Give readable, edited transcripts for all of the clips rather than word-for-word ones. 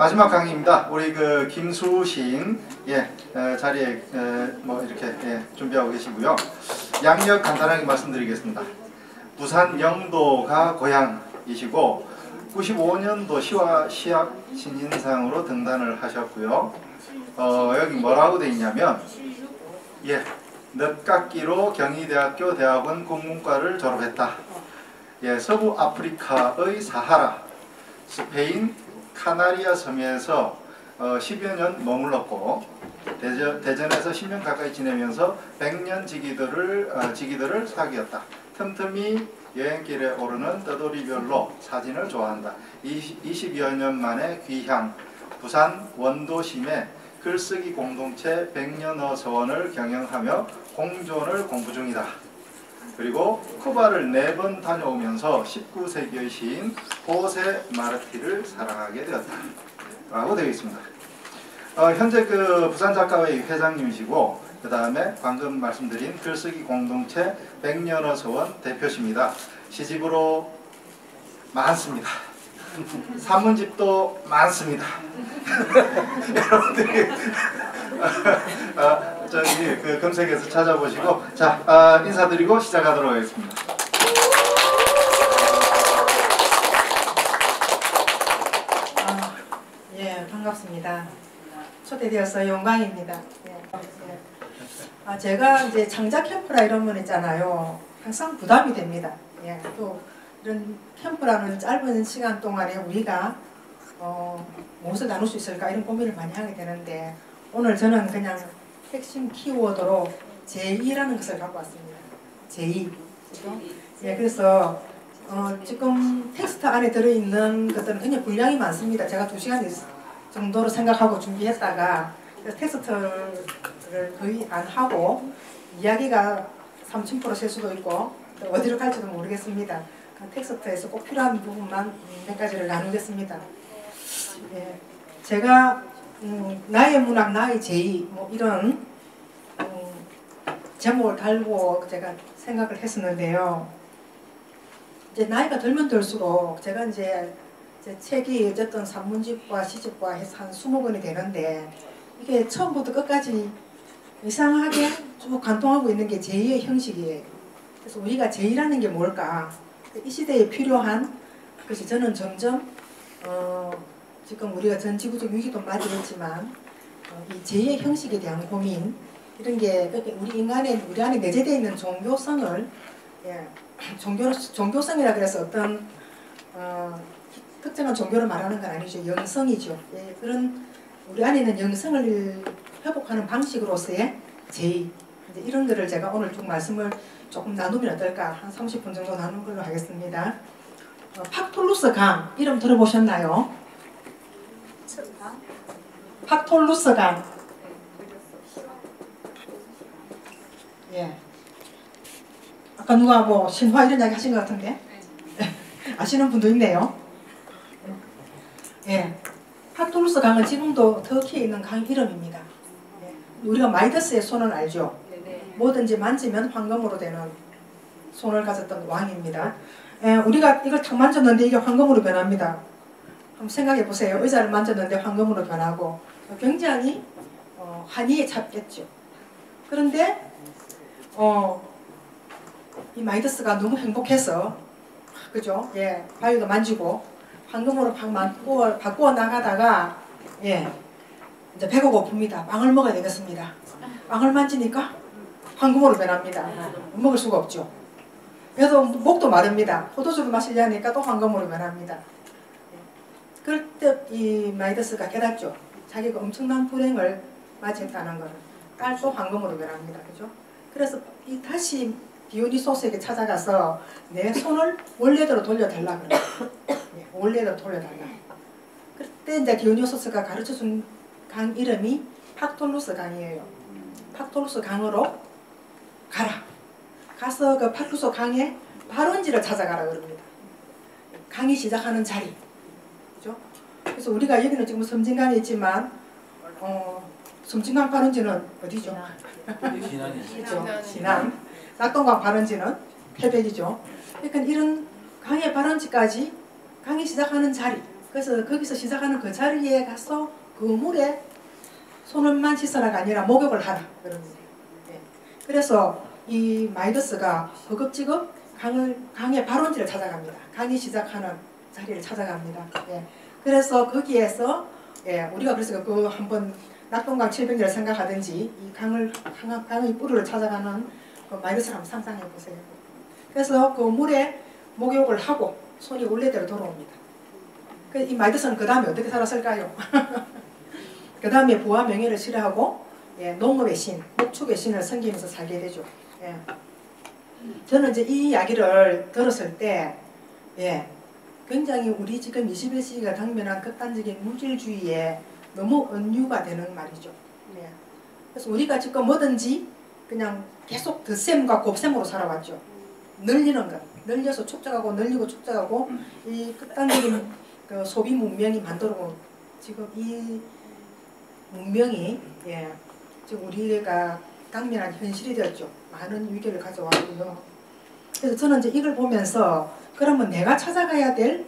마지막 강의입니다. 우리 그 김수신 자리에 뭐 이렇게 준비하고 계시고요. 양력 간단하게 말씀드리겠습니다. 부산 영도가 고향이시고 95년도 시와 시학 신인상으로 등단을 하셨고요. 여기 뭐라고 되어 있냐면 늦깎이로 경희대학교 대학원 국문과를 졸업했다. 서부 아프리카의 사하라, 스페인 카나리아 섬에서 10여 년 머물렀고 대전에서 10년 가까이 지내면서 100년 지기들을 사귀었다. 틈틈이 여행길에 오르는 떠돌이별로 사진을 좋아한다. 20여 년 만에 귀향 부산 원도심에 글쓰기 공동체 백년어 서원을 경영하며 공존을 공부 중이다. 그리고 쿠바를 4번 다녀오면서 19세기의 시인 호세 마르티를 사랑하게 되었다. 라고 되어 있습니다. 현재 그 부산작가회 회장님이시고 그 다음에 방금 말씀드린 글쓰기 공동체 백년어 서원 대표십니다. 시집으로 많습니다. 산문집도 많습니다. 여러분들이 저기 그 검색해서 찾아보시고 자 인사드리고 시작하도록 하겠습니다. 반갑습니다. 초대되어서 영광입니다. 제가 이제 창작 캠프라 이런 건 있잖아요. 항상 부담이 됩니다. 또 이런 캠프라는 짧은 시간 동안에 우리가 무엇을 나눌 수 있을까 이런 고민을 많이 하게 되는데 오늘 저는 그냥 핵심 키워드로 제2라는 것을 갖고 왔습니다. 제2. 그래서 지금 텍스트 안에 들어있는 것들은 굉장히 분량이 많습니다. 제가 2시간 정도로 생각하고 준비했다가 텍스트를 거의 안 하고 이야기가 30% 셀 수도 있고 어디로 갈지도 모르겠습니다. 텍스트에서 꼭 필요한 부분만 몇 가지를 나누겠습니다. 제가 나의 문학, 나의 제2 뭐 이런 제목을 달고 제가 생각을 했었는데요. 이제 나이가 들면 들수록 제가 이제 제 책이 어쨌든 산문집과 시집과 해서 한 20권이 되는데 이게 처음부터 끝까지 이상하게 쭉 관통하고 있는 게 제2의 형식이에요. 그래서 우리가 제2라는 게 뭘까? 이 시대에 필요한 것이 저는 점점 지금 우리가 전 지구적 위기도 맞이했지만 이 제2의 형식에 대한 고민 이런 게 우리 안에 내재되어 있는 종교성을 종교성이라 그래서 어떤 특정한 종교를 말하는 건 아니죠. 영성이죠. 그런 우리 안에 있는 영성을 회복하는 방식으로서의 제2 이런 거를 제가 오늘 쭉 말씀을 조금 나누면 어떨까? 한 30분 정도 나누는 걸로 하겠습니다. 팍톨루스 강 이름 들어보셨나요? 팍톨루스 강. 아까 누가 뭐 신화 이런 이야기 하신 것 같은데 아시는 분도 있네요. 팍톨루스 강은 지금도 터키에 있는 강 이름입니다. 우리가 마이더스의 손을 알죠? 뭐든지 만지면 황금으로 되는 손을 가졌던 왕입니다. 우리가 이걸 탁 만졌는데 이게 황금으로 변합니다. 한번 생각해 보세요. 의자를 만졌는데 황금으로 변하고 굉장히 환희에 찼겠죠. 그런데 이 마이더스가 너무 행복해서 그죠? 바위도 만지고 황금으로 바꾸어 나가다가 이제 배가 고픕니다. 빵을 먹어야 되겠습니다. 빵을 만지니까 황금으로 변합니다. 먹을 수가 없죠. 그래서 목도 마릅니다. 포도주를 마시려니까 또 황금으로 변합니다. 그럴 때 이 마이더스가 깨닫죠. 자기가 엄청난 불행을 맞이했다는 것을. 딸도 황금으로 변합니다. 그죠? 그래서 다시 디오니소스에게 찾아가서 내 손을 원래대로 돌려달라 그래요. 원래대로 돌려달라. 그때 이제 디오니소스가 가르쳐준 강 이름이 팍톨루스 강이에요. 팍톨루스 강으로 가라. 가서 그 팍톨루스 강의 발원지를 찾아가라 그럽니다. 강이 시작하는 자리. 그죠? 그래서 우리가 여기는 지금 섬진강에 있지만 섬진강 발원지는 어디죠? 신안이죠. 신안. 낙동강 발원지는 태백이죠. 그러니까 이런 강의 발원지까지 강이 시작하는 자리 그래서 거기서 시작하는 그 자리에 가서 그 물에 손을만 씻어라가 아니라 목욕을 하라 그럽니다. 예. 그래서 이 마이더스가 허겁지겁 강의 발원지를 찾아갑니다. 강이 시작하는 자리를 찾아갑니다. 예. 그래서 거기에서 예, 우리가 그래서 그 한번 낙동강 700리를 생각하든지 이 강의 뿌리를 찾아가는 그 마이더스를 한번 상상해 보세요. 그래서 그 물에 목욕을 하고 손이 원래대로 돌아옵니다. 이 마이더스는 그 다음에 어떻게 살았을까요? 그 다음에 부와 명예를 싫어하고 예, 농업의 신, 목축의 신을 섬기면서 살게 되죠. 예. 저는 이제 이 이야기를 들었을 때 예, 굉장히 우리 지금 21세기가 당면한 극단적인 물질주의에 너무 은유가 되는 말이죠. 예. 그래서 우리가 지금 뭐든지 그냥 계속 덧셈과 곱셈으로 살아왔죠. 늘리는 것, 늘려서 축적하고 늘리고 축적하고 이 극단적인 그 소비 문명이 만들고 지금 이 문명이 예, 지금 우리가 당면한 현실이 되었죠. 많은 위기를 가져왔고요. 그래서 저는 이제 이걸 보면서 그러면 내가 찾아가야 될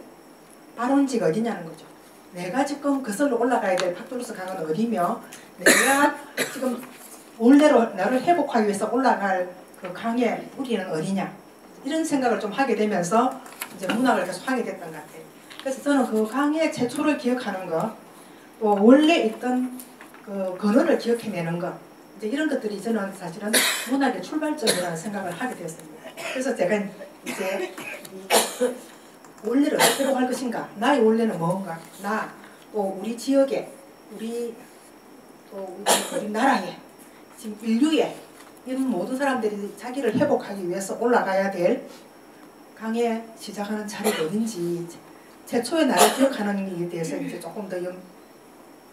발원지가 어디냐는 거죠. 내가 지금 그슬로 올라가야 될 팍토루스 강은 어디며 내가 지금 원래로 나를 회복하기 위해서 올라갈 그 강의 뿌리는 어디냐 이런 생각을 좀 하게 되면서 이제 문학을 계속 하게 됐던 것 같아요. 그래서 저는 그 강의 최초를 기억하는 것, 또 원래 있던 그 근원을 기억해내는 것, 이제 이런 것들이 저는 사실은 문학의 출발점이라는 생각을 하게 되었습니다. 그래서 제가 이제 원래를 어떻게 할 것인가, 나의 원래는 뭔가, 나, 또 우리 지역에, 우리 나라에, 지금 인류에 이런 모든 사람들이 자기를 회복하기 위해서 올라가야 될 강에 시작하는 자리가 어딘지 최초의 나를 기억하는 일에 대해서 이제 조금 더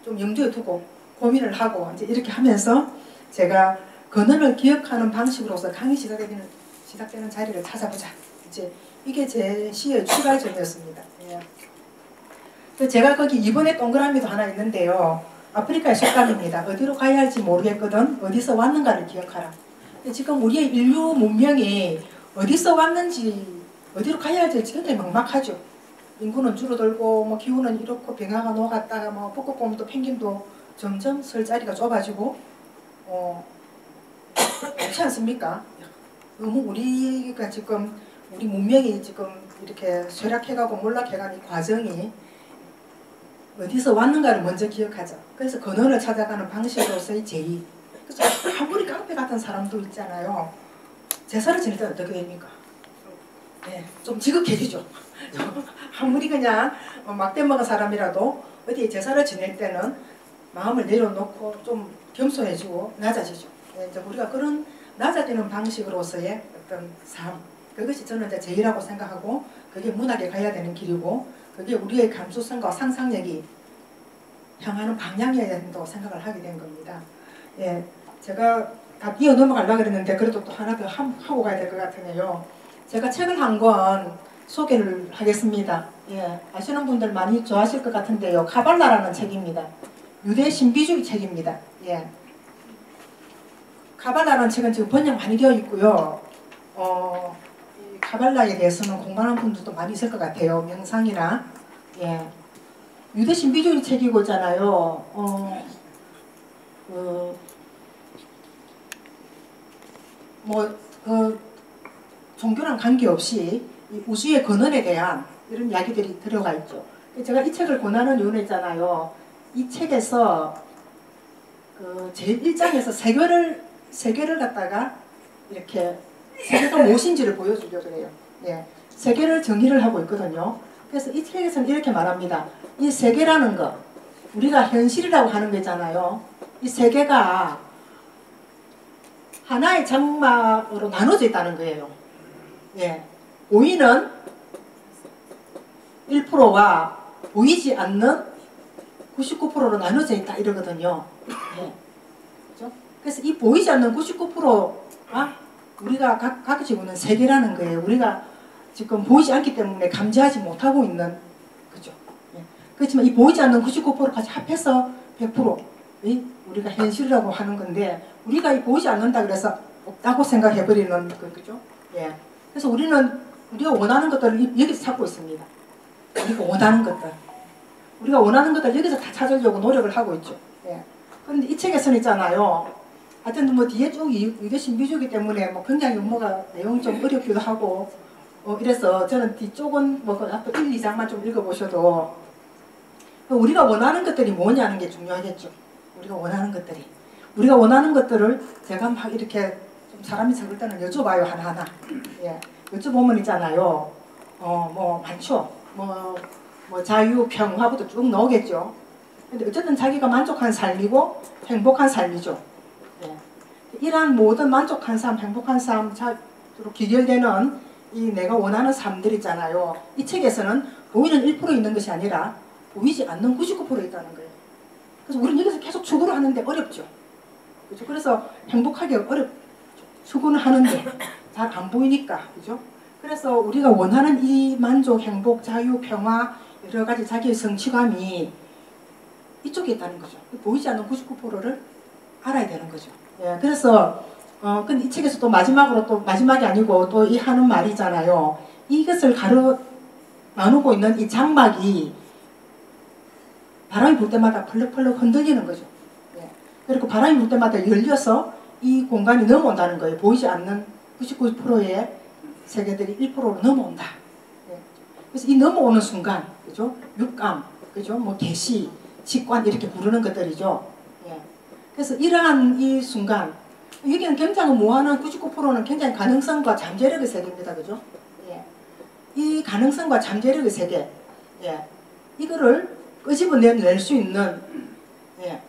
좀 염두에 두고 고민을 하고 이제 이렇게 하면서 제가 근원을 기억하는 방식으로서 강이 시작되는 자리를 찾아보자. 이제 이게 제 시의 출발점이었습니다. 예. 제가 거기 이번에 동그라미도 하나 있는데요. 아프리카의 속담입니다. 어디로 가야 할지 모르겠거든 어디서 왔는가를 기억하라. 지금 우리의 인류 문명이 어디서 왔는지 어디로 가야 할지 굉장히 막막하죠. 인구는 줄어들고 뭐 기후는 이렇고 병화가 녹았다가 뭐 북극곰도 펭귄도 점점 설 자리가 좁아지고 그렇지 않습니까? 너무 우리가 지금 우리 문명이 지금 이렇게 쇠락해가고 몰락해가는 이 과정이 어디서 왔는가를 먼저 기억하자. 그래서 근원을 찾아가는 방식으로서의 제의. 그래서 아무리 깡패 같은 사람도 있잖아요. 제사를 지낼 때 어떻게 됩니까? 네, 좀 지극해지죠. 아무리 그냥 막대 먹은 사람이라도 어디에 제사를 지낼 때는 마음을 내려놓고 좀 겸손해지고 낮아지죠. 네, 이제 우리가 그런 낮아지는 방식으로서의 어떤 삶, 그것이 저는 이제 제의라고 생각하고 그게 문학에 가야 되는 길이고 그게 우리의 감수성과 상상력이 향하는 방향이어야 된다고 생각을 하게 된 겁니다. 예, 제가 다 뛰어 넘어가려고 그랬는데 그래도 또 하나 더 하고 가야 될 것 같으네요. 제가 책을 한 권 소개를 하겠습니다. 예, 아시는 분들 많이 좋아하실 것 같은데요. 카발라라는 책입니다. 유대 신비주의 책입니다. 예. 카발라라는 책은 지금 번역 많이 되어 있고요. 이 카발라에 대해서는 공부하는 분들도 많이 있을 것 같아요. 명상이나 예. 유대 신비주의 책이고 있잖아요. 종교랑 관계없이 이 우주의 근원에 대한 이런 이야기들이 들어가 있죠. 제가 이 책을 권하는 이유는 있잖아요. 이 책에서 제1장에서 세계를 갖다가 이렇게 세계가 무엇인지를 보여주려고 그래요. 예. 세계를 정의를 하고 있거든요. 그래서 이 책에서는 이렇게 말합니다. 이 세계라는 거, 우리가 현실이라고 하는 거 있잖아요. 이 세계가 하나의 장막으로 나눠져 있다는 거예요. 예. 보이는 1%와 보이지 않는 99%로 나눠져 있다 이러거든요. 예. 그렇죠? 그래서 이 보이지 않는 99%가 우리가 가지고 있는 세계라는 거예요. 우리가 지금 보이지 않기 때문에 감지하지 못하고 있는 그죠. 예. 그렇지만 이 보이지 않는 99%까지 합해서 100%의 우리가 현실이라고 하는 건데 우리가 이 보이지 않는다 그래서 없다고 생각해버리는 거죠. 예. 그래서 우리가 원하는 것들을 여기서 찾고 있습니다. 우리가 원하는 것들. 우리가 원하는 것들 여기서 다 찾으려고 노력을 하고 있죠. 예. 그런데 이 책에서는 있잖아요. 하여튼 뭐 뒤에 쭉 유대 신비주의이기 때문에 뭐 굉장히 뭐가 내용이 좀 어렵기도 하고 이래서 저는 뒤쪽은 뭐 앞에 1, 2장만 좀 읽어보셔도 우리가 원하는 것들이 뭐냐는 게 중요하겠죠. 우리가 원하는 것들이. 우리가 원하는 것들을 제가 막 이렇게 좀 사람이 적을 때는 여쭤봐요, 하나하나. 예. 여쭤보면 있잖아요. 뭐 많죠. 뭐 자유, 평화부터 쭉 나오겠죠. 근데 어쨌든 자기가 만족한 삶이고 행복한 삶이죠. 예. 이러한 모든 만족한 삶, 행복한 삶으로 기결되는 이 내가 원하는 삶들 있잖아요. 이 책에서는 보이는 1% 있는 것이 아니라 보이지 않는 99% 있다는 거예요. 그래서 우리는 여기서 계속 추구를 하는데 어렵죠. 그렇죠? 그래서 행복하게 어렵죠. 추구는 하는데 잘 안 보이니까. 그죠? 그래서 우리가 원하는 이 만족, 행복, 자유, 평화, 여러 가지 자기의 성취감이 이쪽에 있다는 거죠. 보이지 않는 99%를 알아야 되는 거죠. 예, 그래서 근데 이 책에서 또 마지막으로 또 마지막이 아니고 또 이 하는 말이잖아요. 이것을 나누고 있는 이 장막이 바람이 불 때마다 펄럭펄럭 흔들리는 거죠. 예. 그리고 바람이 불 때마다 열려서 이 공간이 넘어온다는 거예요. 보이지 않는 99%의 세계들이 1%로 넘어온다. 예. 그래서 이 넘어오는 순간, 그죠? 육감, 그죠? 뭐 계시, 직관 이렇게 부르는 것들이죠. 예. 그래서 이러한 이 순간, 여기는 굉장히 모아는 99%는 굉장히 가능성과 잠재력의 세계입니다. 그죠? 예. 이 가능성과 잠재력의 세계, 예. 이거를 끄집어낼 수 있는, 예.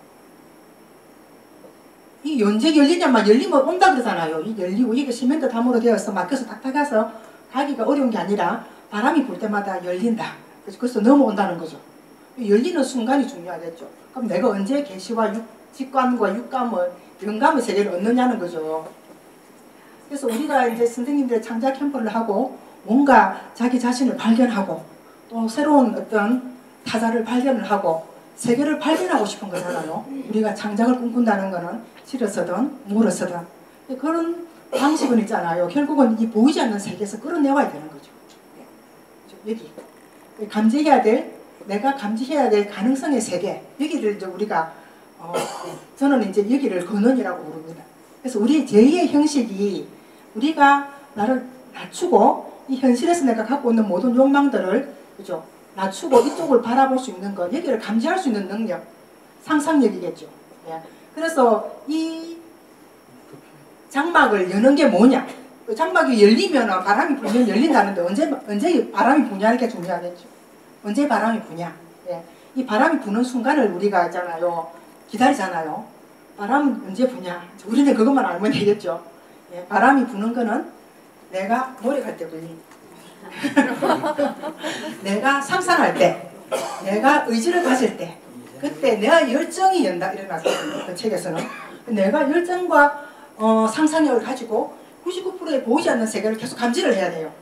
이 언제 열리냐만 열리면 온다 그러잖아요. 이 열리고 이게 시멘트 담으로 되어서 막혀서 탁탁해서 가기가 어려운 게 아니라 바람이 불 때마다 열린다. 그래서 넘어온다는 거죠. 열리는 순간이 중요하겠죠. 그럼 내가 언제 계시와 직관과 육감을, 영감의 세계를 얻느냐는 거죠. 그래서 우리가 이제 선생님들의 창작 캠프를 하고 뭔가 자기 자신을 발견하고 또 새로운 어떤 타자를 발견을 하고 세계를 발견하고 싶은 거잖아요. 우리가 창작을 꿈꾼다는 거는 실어서든 물어서든 그런 방식은 있잖아요. 결국은 이 보이지 않는 세계에서 끌어내와야 되는 거죠. 여기 감지해야 될, 내가 감지해야 될 가능성의 세계, 여기를 이제 우리가 저는 이제 여기를 근원이라고 부릅니다. 그래서 우리 제2의 형식이 우리가 나를 낮추고 이 현실에서 내가 갖고 있는 모든 욕망들을, 그죠? 낮추고 이쪽을 바라볼 수 있는 것, 여기를 감지할 수 있는 능력, 상상력이겠죠. 예. 그래서 이 장막을 여는 게 뭐냐? 그 장막이 열리면 바람이 불면 열린다는데 언제 바람이 부냐는 게 중요하겠죠. 언제 바람이 부냐? 예. 이 바람이 부는 순간을 우리가 있잖아요. 기다리잖아요. 바람은 언제 부냐? 우리는 그것만 알면 되겠죠. 예. 바람이 부는 거는 내가 노력할 때 불립니다. 내가 상상할 때, 내가 의지를 가질 때, 그때 내가 열정이 일어났거든요. 그 책에서는. 내가 열정과 상상력을 가지고 99%의 보이지 않는 세계를 계속 감지를 해야 돼요.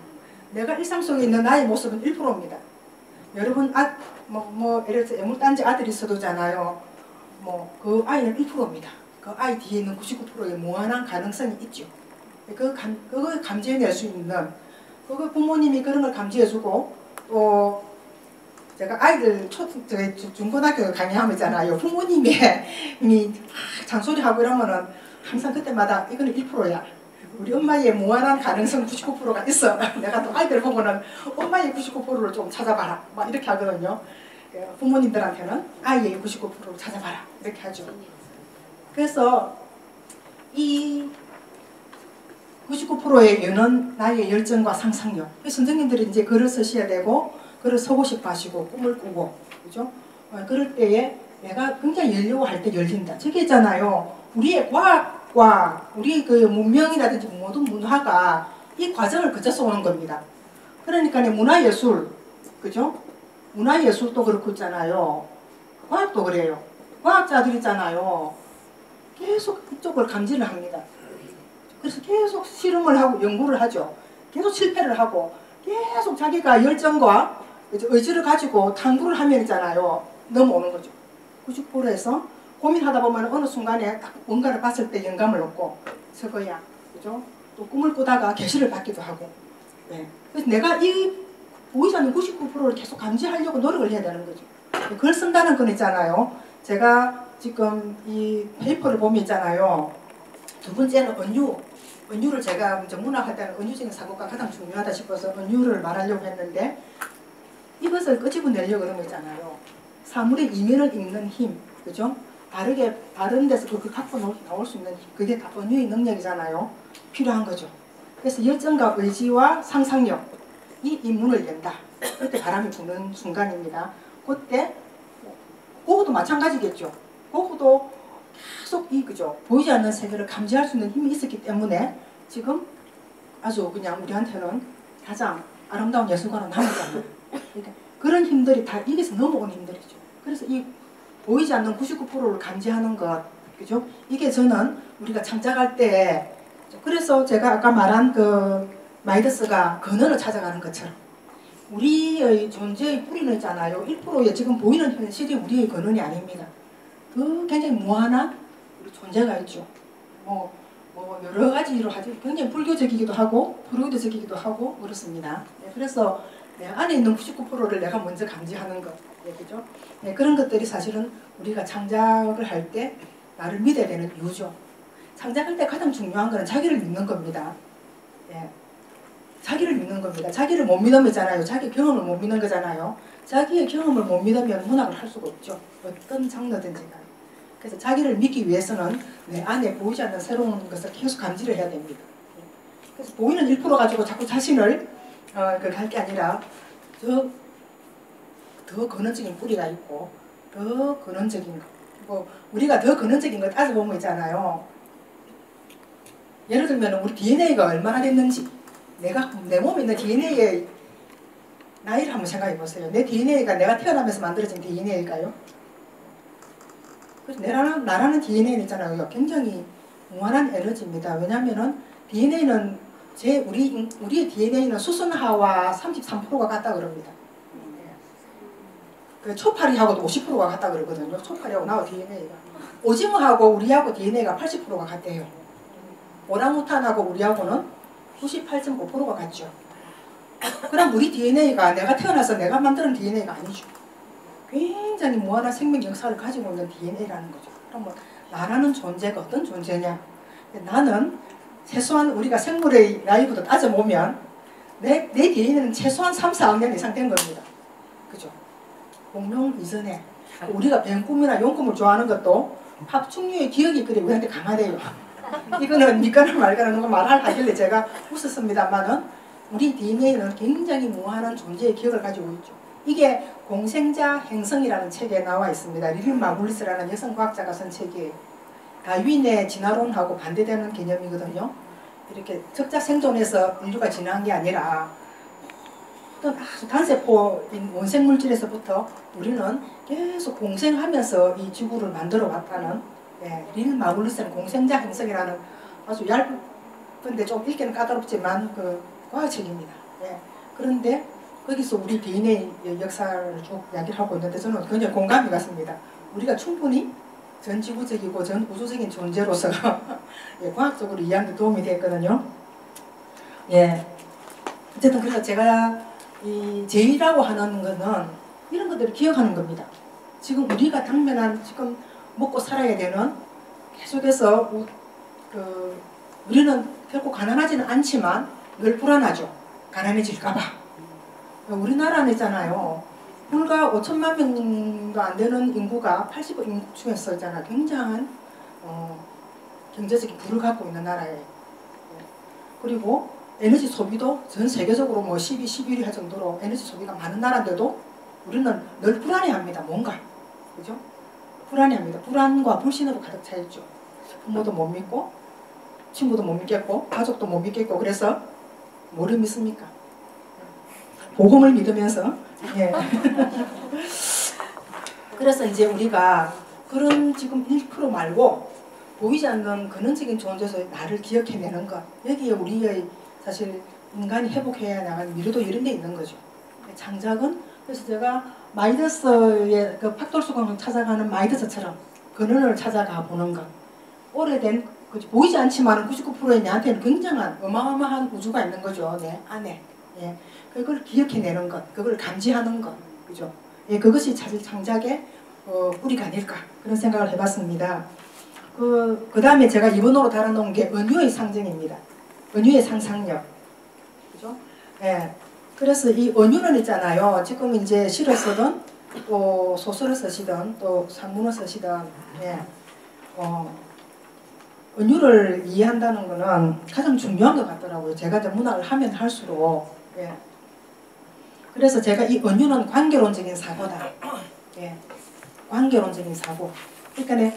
내가 일상 속에 있는 나의 모습은 1%입니다. 여러분, 예를 들어서 애물단지 아들이 있어도잖아요. 그 아이는 1%입니다. 그 아이 뒤에 있는 99%의 무한한 가능성이 있죠. 그걸 감지해낼 수 있는, 그 부모님이 그런 걸 감지해주고, 또 제가 아이들 중고등학교 강의하면 있잖아요. 부모님이 잔소리하고 이러면은 항상 그때마다 이거는 1%야. 우리 엄마의 무한한 가능성 99%가 있어. 내가 또 아이들 보고는 엄마의 99%를 좀 찾아봐라. 막 이렇게 하거든요. 부모님들한테는 아이의 99%를 찾아봐라. 이렇게 하죠. 그래서 이 99%의 여는 나의 열정과 상상력. 선생님들이 이제 글을 쓰셔야 되고, 글을 쓰고 싶어 하시고, 꿈을 꾸고, 그죠? 그럴 때에 내가 굉장히 열려고 할 때 열린다. 저게 있잖아요. 우리의 과학과 우리 그 문명이라든지 모든 문화가 이 과정을 거쳐서 오는 겁니다. 그러니까 문화예술, 그죠? 문화예술도 그렇고 있잖아요. 과학도 그래요. 과학자들 있잖아요. 계속 이쪽을 감지를 합니다. 그래서 계속 실험을 하고 연구를 하죠. 계속 실패를 하고 계속 자기가 열정과 의지를 가지고 탐구를 하면 있잖아요. 넘어오는 거죠. 90%에서 고민하다 보면 어느 순간에 딱 뭔가를 봤을 때 영감을 얻고 저거야. 그죠? 또 꿈을 꾸다가 계시를 받기도 하고. 네. 그래서 내가 이 보이지 않는 99%를 계속 감지하려고 노력을 해야 되는 거죠. 글 쓴다는 건 있잖아요. 제가 지금 이 페이퍼를 보면 있잖아요. 두 번째는 은유를 제가 이제 문학할 때는 은유적인 사고가 가장 중요하다 싶어서 은유를 말하려고 했는데 이것을 끄집어내려고 그런 거 있잖아요. 사물의 이면을 읽는 힘, 그죠? 다른 데서 그 갖고 나올 수 있는 힘, 그게 다 은유의 능력이잖아요. 필요한 거죠. 그래서 열정과 의지와 상상력, 이 문을 연다. 그때 바람이 부는 순간입니다. 그때 고흐도 마찬가지겠죠. 고흐도 계속 그죠? 보이지 않는 세계를 감지할 수 있는 힘이 있었기 때문에 지금 아주 그냥 우리한테는 가장 아름다운 예술가로 남았잖아요. 그러니까 그런 힘들이 다 여기서 넘어온 힘들이죠. 그래서 이 보이지 않는 99%를 감지하는 것, 그죠? 이게 저는 우리가 창작할 때, 그래서 제가 아까 말한 그 마이더스가 근원을 찾아가는 것처럼 우리의 존재의 뿌리는 있잖아요. 1%의 지금 보이는 현실이 우리의 근원이 아닙니다. 그 굉장히 무한한 우리 존재가 있죠. 뭐 여러 가지로 하죠. 굉장히 불교적이기도 하고 불교적이기도 하고 그렇습니다. 네, 그래서 내 안에 있는 99%를 내가 먼저 감지하는 것, 네, 그죠? 네, 그런 것들이 사실은 우리가 창작을 할 때 나를 믿어야 되는 이유죠. 창작할 때 가장 중요한 것은 자기를 믿는 겁니다. 네. 자기를 믿는 겁니다. 자기를 못 믿으면 있잖아요. 자기 경험을 못 믿는 거잖아요. 자기의 경험을 못 믿으면 문학을 할 수가 없죠. 어떤 장르든지가. 그래서 자기를 믿기 위해서는 내 안에 보이지 않는 새로운 것을 계속 감지를 해야 됩니다. 그래서 보이는 1% 가지고 자꾸 자신을 갈 게 아니라 더 근원적인 뿌리가 있고 더 근원적인 거. 뭐 우리가 더 근원적인 걸 따져보면 있잖아요. 예를 들면 우리 DNA가 얼마나 됐는지 내 몸에 있는 DNA의 나이를 한번 생각해 보세요. 내 DNA가 내가 태어나면서 만들어진 DNA일까요? 그래서 나라는 DNA는 있잖아요. 굉장히 무한한 에너지입니다. 왜냐하면은 DNA는 우리의 DNA는 수선화와 33%가 같다 그럽니다. 그 초파리하고도 50%가 같다 그러거든요. 초파리하고 나와 DNA가. 오징어하고 우리하고 DNA가 80%가 같대요. 오랑우탄하고 우리하고는 98.5%가 같죠. 그럼 우리 DNA가 내가 태어나서 내가 만드는 DNA가 아니죠. 굉장히 무한한 생명 역사를 가지고 있는 DNA라는 거죠. 그럼 나라는 존재가 어떤 존재냐? 나는 최소한 우리가 생물의 나이부터 따져보면 내 DNA는 최소한 3, 4학년 이상 된 겁니다. 그죠? 공룡 이전에 우리가 뱀꿈이나 용꿈을 좋아하는 것도 합충류의 기억이 그래 우리한테 강하대요. 이거는 니까나 말까나 누가 하길래 제가 웃었습니다만은 우리 DNA는 굉장히 무한한 존재의 기억을 가지고 있죠. 이게 공생자 행성이라는 책에 나와 있습니다. 리린 마굴리스라는 여성 과학자가 쓴 책이에요. 다윈의 진화론하고 반대되는 개념이거든요. 이렇게 적자 생존에서 인류가 진화한 게 아니라 어떤 아주 단세포인 원생물질에서부터 우리는 계속 공생하면서 이 지구를 만들어 왔다는 리린 마굴리스는 공생자 행성이라는 아주 얇은데 좀 읽기는 까다롭지만 그 과학책입니다. 그런데 거기서 우리 DNA 역사를 쭉 이야기를 하고 있는데 저는 굉장히 공감이 갔습니다. 우리가 충분히 전 지구적이고 전 우주적인 존재로서 과학적으로 이해하는 데 도움이 됐거든요. 어쨌든 그래서 제가 이 제의라고 하는 거는 이런 것들을 기억하는 겁니다. 지금 우리가 당면한 지금 먹고 살아야 되는 계속해서 우리는 결코 가난하지는 않지만 늘 불안하죠. 가난해질까봐. 우리나라는 있잖아요. 불과 5천만 명도 안 되는 인구가 80억 인구 중에서 있잖아. 굉장한 경제적인 부를 갖고 있는 나라예요. 그리고 에너지 소비도 전 세계적으로 뭐 12, 11위 할 정도로 에너지 소비가 많은 나라인데도 우리는 늘 불안해합니다. 뭔가. 그죠? 불안해합니다. 불안과 불신으로 가득 차 있죠. 부모도 못 믿고 친구도 못 믿겠고 가족도 못 믿겠고 그래서 뭐를 믿습니까? 복음을 믿으면서 그래서 이제 우리가 그런 지금 1% 말고 보이지 않는 근원적인 존재에서 나를 기억해내는 것 여기에 우리의 사실 인간이 회복해야 나가는 미래도 이런 데 있는 거죠. 창작은 그래서 제가 마이더스의 그 팍돌수강을 찾아가는 마이더스처럼 근원을 찾아가 보는 것 오래된 보이지 않지만 99%의 내한테는 굉장한 어마어마한 우주가 있는 거죠. 내 안에. 그걸 기억해내는 것, 그걸 감지하는 것, 그죠? 예, 그것이 사실 창작의 뿌리가 아닐까 그런 생각을 해봤습니다. 그 다음에 제가 2번으로 달아놓은 게 은유의 상징입니다. 은유의 상상력. 그죠? 예. 그래서 이 은유는 있잖아요. 지금 이제 시를 쓰든 또 소설을 쓰시든 또 산문을 쓰시든 예. 은유를 이해한다는 거는 가장 중요한 것 같더라고요. 제가 이제 문학을 하면 할수록 예. 그래서 제가 이 은유는 관계론적인 사고다. 예. 관계론적인 사고. 그러니까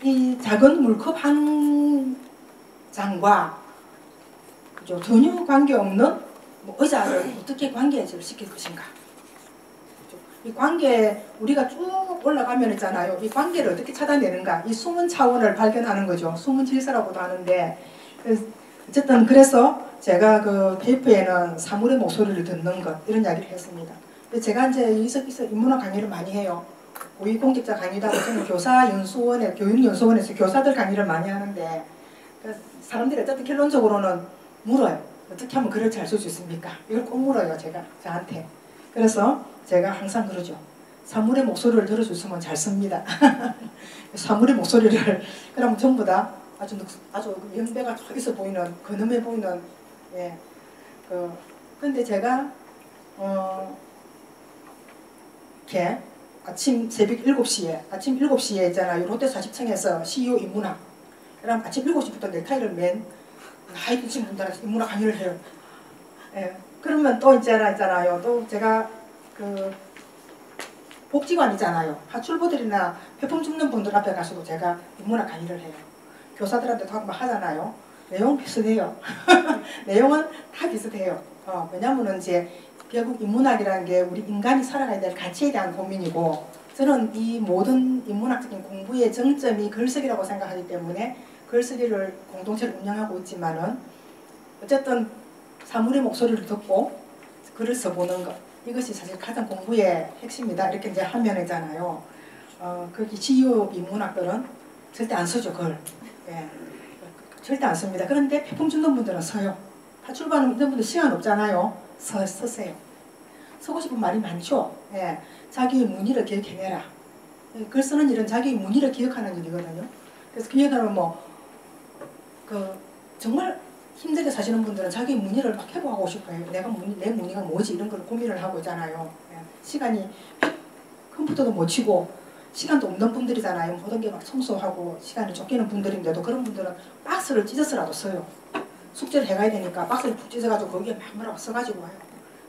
이 작은 물컵 한 장과 그죠? 전혀 관계없는 뭐 의자를 어떻게 관계를 시킬 것인가. 그죠? 이 관계 우리가 쭉 올라가면 있잖아요. 이 관계를 어떻게 찾아내는가. 이 숨은 차원을 발견하는 거죠. 숨은 질서라고도 하는데 어쨌든 그래서 제가 그 페이퍼에는 사물의 목소리를 듣는 것 이런 이야기를 했습니다. 제가 이제 여기서 인문학 강의를 많이 해요. 고위공직자 강의도 하고 저는 교사연수원에 교육연수원에서 교사들 강의를 많이 하는데 사람들이 어쨌든 결론적으로는 물어요. 어떻게 하면 글을 잘 쓸 수 있습니까? 이걸 꼭 물어요. 제가 저한테. 그래서 제가 항상 그러죠. 사물의 목소리를 들어줬으면 잘 씁니다. 사물의 목소리를 그러면 전부 다 아주 연배가 쫙 있어 보이는 근엄해 보이는 예. 근데 제가 이렇게 아침 새벽 7시에 아침 7시에 있잖아요. 롯데 40층에서 CEO 인문학 그럼 아침 7시부터 넥타이를 맨 나이 드신 분들한테 인문학 강의를 해요. 예. 그러면 또 있잖아요. 또 제가 그 복지관 있잖아요. 하출부들이나 회품 줍는 분들 앞에 가서도 제가 인문학 강의를 해요. 교사들한테도 하고 막 하잖아요. 내용 비슷해요. 내용은 다 비슷해요. 왜냐면은 이제 결국 인문학이라는 게 우리 인간이 살아가야 될 가치에 대한 고민이고 저는 이 모든 인문학적인 공부의 정점이 글쓰기라고 생각하기 때문에 글쓰기를 공동체를 운영하고 있지만은 어쨌든 사물의 목소리를 듣고 글을 써보는 것 이것이 사실 가장 공부의 핵심이다 이렇게 이제 하면이잖아요. 거기 지유 인문학들은 절대 안 쓰죠 글. 예. 절대 안 씁니다. 그런데批품 주는 분들은 써요. 파출반 있는 분들 시간 없잖아요. 쓰세요. 쓰고 싶은 말이 많죠. 예. 자기 문의를 기억해내라. 글 쓰는 일은 자기 문의를 기억하는 일이거든요. 그래서 기억하면 정말 힘들게 사시는 분들은 자기 문의를 막 회복하고 싶어요. 내 문의가 뭐지 이런 걸 고민을 하고 있잖아요. 예. 시간이 컴퓨터도 못 치고 시간도 없는 분들이잖아요. 모든 게 막 청소하고 시간이 쫓기는 분들인데도 그런 분들은 박스를 찢어서라도 써요. 숙제를 해가야 되니까 박스를 푹 찢어가지고 거기에 막 뭐라고 써가지고 와요.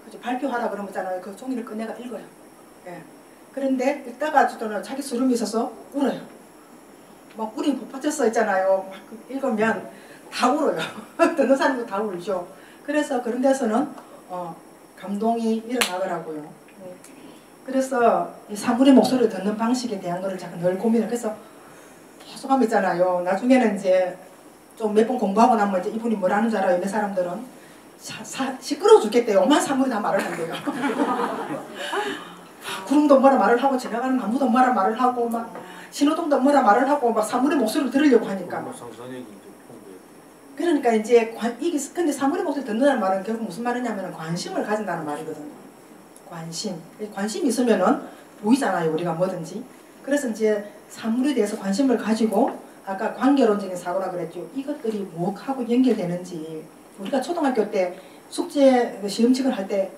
그래서 발표하라 그러면 있잖아요. 그 종이를 꺼내가 읽어요. 예. 그런데 읽다가 저는 자기 수름이 있어서 울어요. 막 울이 폭파쳐서 있잖아요. 막 읽으면 다 울어요. 듣는 사람도 다 울죠. 그래서 그런 데서는 감동이 일어나더라고요. 그래서 이 사물의 목소리를 듣는 방식에 대한 거를 제가 늘 고민을 해서 계속 하면 있잖아요. 나중에는 이제 좀 몇 번 공부하고 나면 이제 이분이 뭐라는 줄 알아요. 이 사람들은 시끄러워 죽겠대요. 오만 사물이 다 말을 한대요. 구름도 뭐라 말을 하고 지나가는 나무도 뭐라 말을 하고 막 신호등도 뭐라 말을 하고 막 사물의 목소리를 들으려고 하니까. 그러니까 이제 근데 사물의 목소리 듣는다는 말은 결국 무슨 말이냐면 관심을 가진다는 말이거든요. 관심이 있으면은 보이잖아요. 우리가 뭐든지. 그래서 이제 사물에 대해서 관심을 가지고 아까 관계론적인 사고라 그랬죠. 이것들이 뭐하고 연결되는지 우리가 초등학교 때 숙제 시험칙을 할 때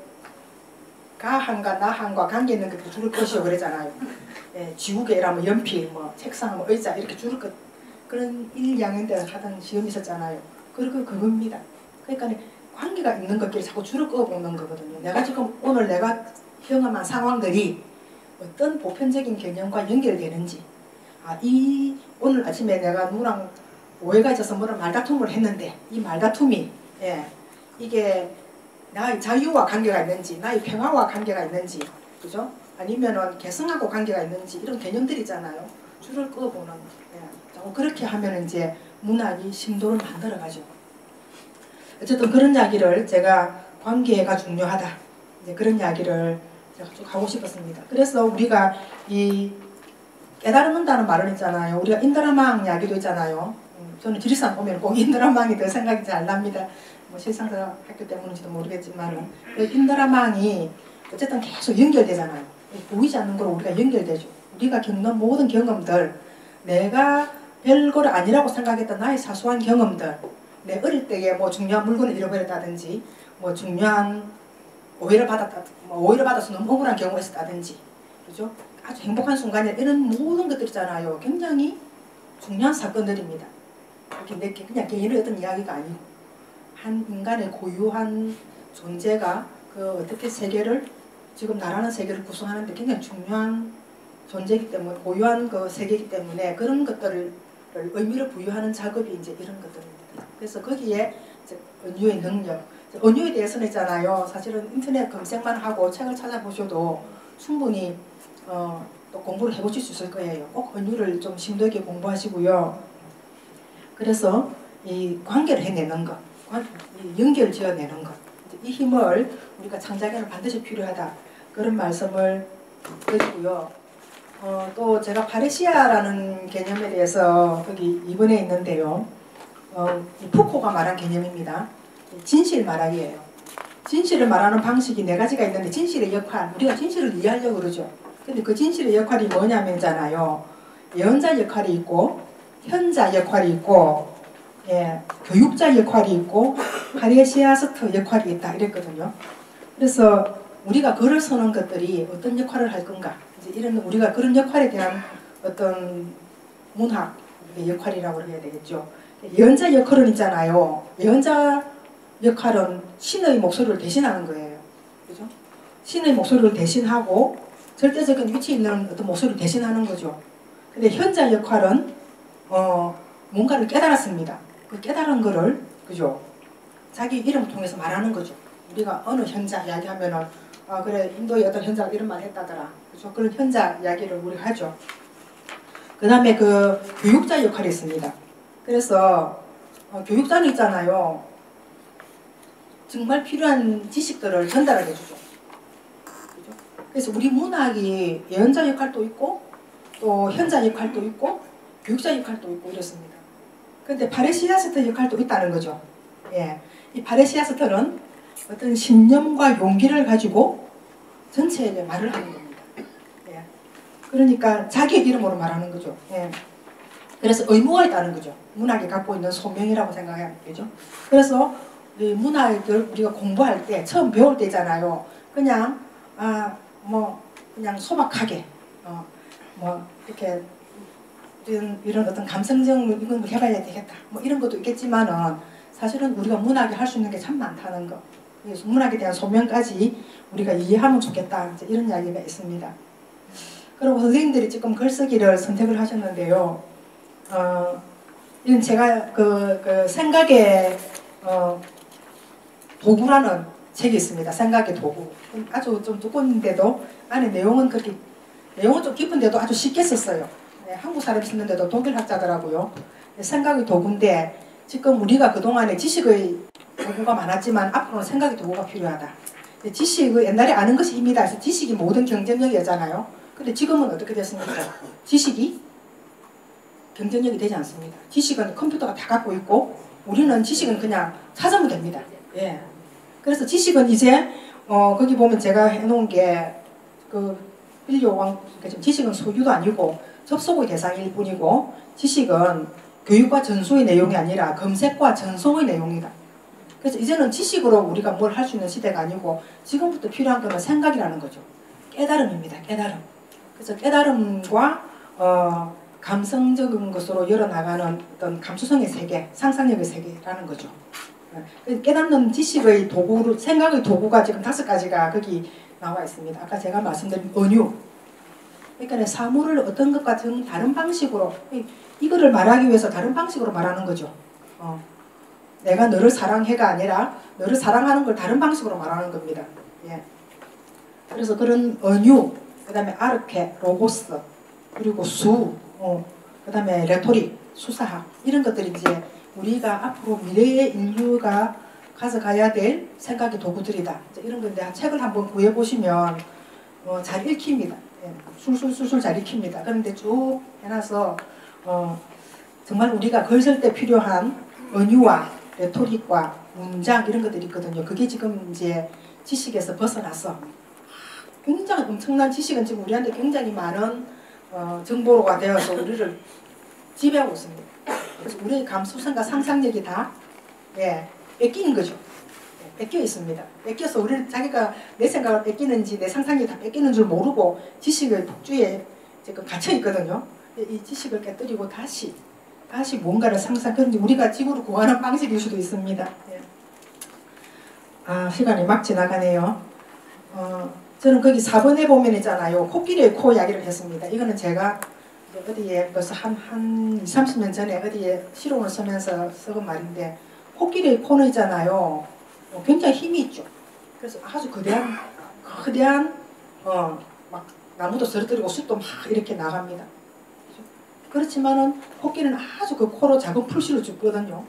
가한과 나한과 관계 있는 게 줄을 것이요 그러잖아요. 예, 지우개라면 연필, 뭐 책상, 뭐 의자 이렇게 줄을 것 그런 1, 2학년 때 하던 시험이 있었잖아요. 그겁니다. 그러니까 관계가 있는 것끼리 자꾸 줄을 그어보는 거거든요. 내가 지금 오늘 내가 경험한 상황들이 어떤 보편적인 개념과 연결되는지 오늘 아침에 내가 누구랑 오해가 있어서 뭐라 말다툼을 했는데 이 말다툼이 이게 나의 자유와 관계가 있는지 나의 평화와 관계가 있는지 그죠? 아니면은 개성하고 관계가 있는지 이런 개념들이 있잖아요. 줄을 그어보는 그렇게 하면 이제 문학이 심도를 만들어가죠. 어쨌든 그런 이야기를 제가 관계가 중요하다. 이제 그런 이야기를 제가 쭉 하고 싶었습니다. 그래서 우리가 이 깨달는다는 말을 있잖아요. 우리가 인드라망 이야기도 있잖아요. 저는 지리산 오면 꼭 인드라망이 더 생각이 잘 납니다. 뭐 실상사 학교 때문인지도 모르겠지만은 인드라망이 어쨌든 계속 연결되잖아요. 보이지 않는 거로 우리가 연결되죠. 우리가 겪는 모든 경험들, 내가 별거를 아니라고 생각했던 나의 사소한 경험들, 내 어릴 때에 뭐 중요한 물건을 잃어버렸다든지, 뭐 중요한 오해를 받아서 너무 억울한 경우가 있었다든지, 그죠? 아주 행복한 순간에 이런 모든 것들 있잖아요. 굉장히 중요한 사건들입니다. 이렇게 그냥 개인의 어떤 이야기가 아니고 한 인간의 고유한 존재가 그 어떻게 세계를 지금 나라는 세계를 구성하는데 굉장히 중요한 존재이기 때문에 고유한 그 세계이기 때문에 그런 것들을 의미를 부여하는 작업이 이제 이런 것들입니다. 그래서 거기에 이제 은유의 능력, 은유에 대해서는 있잖아요. 사실은 인터넷 검색만 하고 책을 찾아보셔도 충분히 또 공부를 해보실 수 있을 거예요. 꼭 은유를 좀 심도 있게 공부하시고요. 그래서 이 관계를 해내는 것, 연결 지어내는 것, 이 힘을 우리가 창작에는 반드시 필요하다. 그런 말씀을 드리고요. 또 제가 파레시아라는 개념에 대해서 거기 이번에 있는데요. 이 푸코가 말한 개념입니다. 진실 말하기예요. 진실을 말하는 방식이 네 가지가 있는데 진실의 역할, 우리가 진실을 이해하려고 그러죠. 근데 그 진실의 역할이 뭐냐면잖아요. 예언자 역할이 있고 현자 역할이 있고 교육자 역할이 있고 파레시아스트 역할이 있다 이랬거든요. 그래서 우리가 글을 쓰는 것들이 어떤 역할을 할 건가 이제 이런 우리가 그런 역할에 대한 어떤 문학 역할이라고 해야 되겠죠. 예언자 역할은 있잖아요. 예언자 역할은 신의 목소리를 대신하는 거예요. 그죠? 신의 목소리를 대신하고 절대적인 위치에 있는 어떤 목소리를 대신하는 거죠. 근데 현자 역할은 뭔가를 깨달았습니다. 그 깨달은 거를 그죠? 자기 이름을 통해서 말하는 거죠. 우리가 어느 현자 이야기하면은 그래 인도의 어떤 현자가 이런 말 했다더라. 그죠? 그런 현자 이야기를 우리가 하죠. 그 다음에 그 교육자 역할이 있습니다. 그래서 교육자는 있잖아요. 정말 필요한 지식들을 전달을 해주죠. 그죠? 그래서 우리 문학이 예언자 역할도 있고 또 현자 역할도 있고 교육자 역할도 있고 이렇습니다. 근데 파레시아스트 역할도 있다는 거죠. 예. 이 파레시아스트는 어떤 신념과 용기를 가지고 전체에게 말을 하는 겁니다. 예. 그러니까 자기 이름으로 말하는 거죠. 예. 그래서 의무가 있다는 거죠. 문학이 갖고 있는 소명이라고 생각해야 되죠. 그래서 이 문학을 우리가 공부할 때 처음 배울 때 있잖아요. 그냥 그냥 소박하게 뭐 이렇게 이런 어떤 감성적 이건 해봐야 되겠다. 뭐 이런 것도 있겠지만은 사실은 우리가 문학에 할 수 있는 게 참 많다는 거. 그래서 문학에 대한 소명까지 우리가 이해하면 좋겠다. 이제 이런 이야기가 있습니다. 그리고 선생님들이 지금 글쓰기를 선택을 하셨는데요. 이건 제가 그 생각의 도구라는 책이 있습니다. 생각의 도구. 아주 좀 두꺼운데도 안에 내용은 좀 깊은데도 아주 쉽게 썼어요. 네, 한국 사람이 썼는데도 독일 학자더라고요. 생각의 도구인데 지금 우리가 그동안에 지식의 도구가 많았지만 앞으로는 생각의 도구가 필요하다. 지식의 옛날에 아는 것이 힘이다 해서 지식이 모든 경쟁력이었잖아요. 근데 지금은 어떻게 됐습니까? 지식이 경쟁력이 되지 않습니다. 지식은 컴퓨터가 다 갖고 있고 우리는 지식은 그냥 찾으면 됩니다. 예. 그래서 지식은 이제 거기 보면 제가 해놓은 게 그 인류왕 지식은 소유도 아니고 접속의 대상일 뿐이고 지식은 교육과 전수의 내용이 아니라 검색과 전송의 내용이다. 그래서 이제는 지식으로 우리가 뭘 할 수 있는 시대가 아니고 지금부터 필요한 건 생각이라는 거죠. 깨달음입니다. 깨달음. 그래서 깨달음과 감성적인 것으로 열어나가는 어떤 감수성의 세계, 상상력의 세계라는 거죠. 깨닫는 지식의 도구, 생각의 도구가 지금 5가지가 거기 나와 있습니다. 아까 제가 말씀드린 은유. 그러니까 사물을 어떤 것과 다른 방식으로 이거를 말하기 위해서 다른 방식으로 말하는 거죠. 내가 너를 사랑해가 아니라 너를 사랑하는 걸 다른 방식으로 말하는 겁니다. 예. 그래서 그런 은유, 그 다음에 아르케, 로고스, 그리고 수, 그 다음에 레토릭, 수사학 이런 것들이 이제 우리가 앞으로 미래의 인류가 가져가야 될 생각의 도구들이다. 이런 건데 책을 한번 구해보시면 잘 읽힙니다. 예. 술술술술 잘 읽힙니다. 그런데 쭉 해놔서 정말 우리가 글 쓸 때 필요한 은유와 레토릭과 문장 이런 것들이 있거든요. 그게 지금 이제 지식에서 벗어나서 굉장히 엄청난 지식은 지금 우리한테 굉장히 많은 정보가 되어서 우리를 지배하고 있습니다. 그래서 우리의 감수성과 상상력이 다 뺏기는 거죠. 뺏겨 있습니다. 뺏겨서 우리는 자기가 내 생각을 뺏기는지 내 상상력이 다 뺏기는 줄 모르고 지식의 폭주에 지금 갇혀 있거든요. 이 지식을 깨뜨리고 다시 뭔가를 그런데 우리가 지구를 구하는 방식일 수도 있습니다. 시간이 막 지나가네요. 저는 거기 4번에 보면 있잖아요. 코끼리의 코 이야기를 했습니다. 이거는 제가 어디에 벌써 한 20, 30년 전에 어디에 실용을 쓰면서 써본 말인데, 코끼리의 코는 있잖아요. 굉장히 힘이 있죠. 그래서 아주 거대한 막 나무도 쓰러뜨리고 숲도 막 이렇게 나갑니다. 그렇지만은 코끼리는 아주 그 코로 작은 풀씨를 줍거든요.